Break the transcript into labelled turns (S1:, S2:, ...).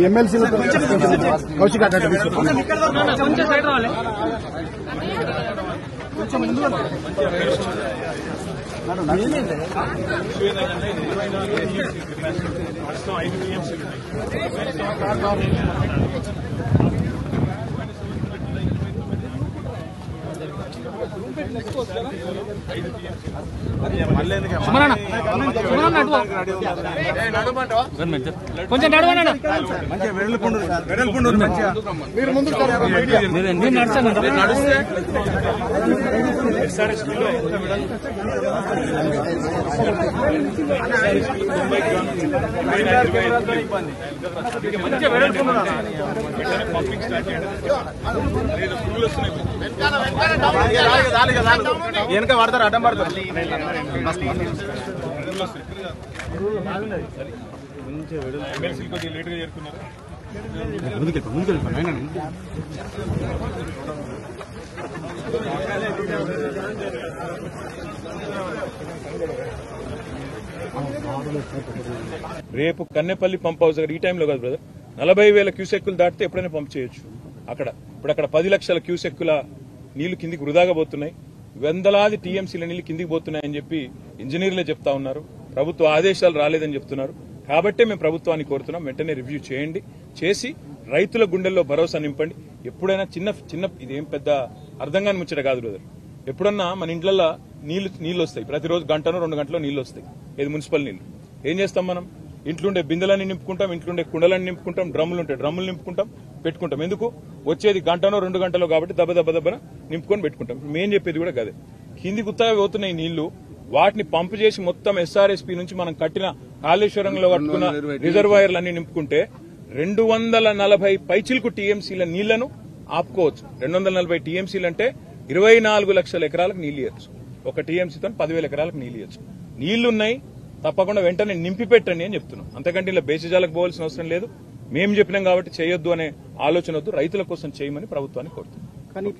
S1: MLC Kaushik
S2: కొంచెం side రావాలి కొంచెం ముందు కొంచెం నడవనా
S1: మీరు ముందు
S2: నడిస్తే
S1: వెనక పడతారు అడ్డం పడతారు
S3: రేపు కన్నెపల్లి పంప్ హౌస్ ఈ టైంలో కాదు బ్రదర్ 40,000 క్యూసెక్కులు దాటితే ఎప్పుడైనా పంప్ చేయొచ్చు. ఇప్పుడు అక్కడ 10 లక్షల క్యూసెక్కుల నీళ్లు కిందికి వృధాగా పోతున్నాయి. వందలాది టీఎంసీల నీళ్లు కిందికి పోతున్నాయని చెప్పి ఇంజనీర్లే చెప్తా ఉన్నారు. ప్రభుత్వ ఆదేశాలు రాలేదని చెప్తున్నారు. కాబట్టే మేము ప్రభుత్వాన్ని కోరుతున్నాం, వెంటనే రివ్యూ చేయండి, చేసి రైతుల గుండెల్లో భరోసా నింపండి. ఎప్పుడైనా చిన్న ఇదేం పెద్ద అర్థం కాని ముచ్చట కాదు బ్రదర్. ఎప్పుడన్నా మన ఇంట్లల్లో నీళ్లు వస్తాయి, ప్రతిరోజు గంటనో 2 గంటలో నీళ్లు వస్తాయి. ఏది మున్సిపల్ నీళ్లు. ఏం చేస్తాం మనం? ఇంట్లుండే బిందెలన్నీ నింపుకుంటాం, ఇంట్లుండే కుండలన్నీ నింపుకుంటాం, డ్రమ్ములు ఉంటాయి డ్రమ్ములు నింపుకుంటాం, పెట్టుకుంటాం. ఎందుకు? వచ్చేది గంటనో 2 గంటలో కాబట్టి దెబ్బన నింపుకొని పెట్టుకుంటాం. మేము చెప్పేది కూడా గదే. కింది గుత్తగా పోతున్నాయి నీళ్లు, వాటిని పంపు చేసి మొత్తం ఎస్ఆర్ఎస్పీ నుంచి మనం కట్టిన కాళేశ్వరంలో కట్టుకున్న రిజర్వాయర్లన్నీ నింపుకుంటే 240 పైచిలకు టీఎంసీల నీళ్లను ఆపుకోవచ్చు. 240 టీఎంసీలు అంటే 24 లక్షల ఎకరాలకు నీళ్లు ఇవ్వచ్చు. ఒక టీఎంసీతో 10,000 ఎకరాలకు నీళ్లు ఇవ్వచ్చు. నీళ్లున్నాయి, తప్పకుండా వెంటనే నింపి పెట్టండి అని చెప్తున్నాం. అంతకంటే ఇలా బేసిజాలకు పోవాల్సిన అవసరం లేదు. మేము చెప్పినాం కాబట్టి చేయొద్దు అనే ఆలోచన వద్దు, రైతుల కోసం చేయమని ప్రభుత్వాన్ని కోరుతున్నాం.
S1: కానీ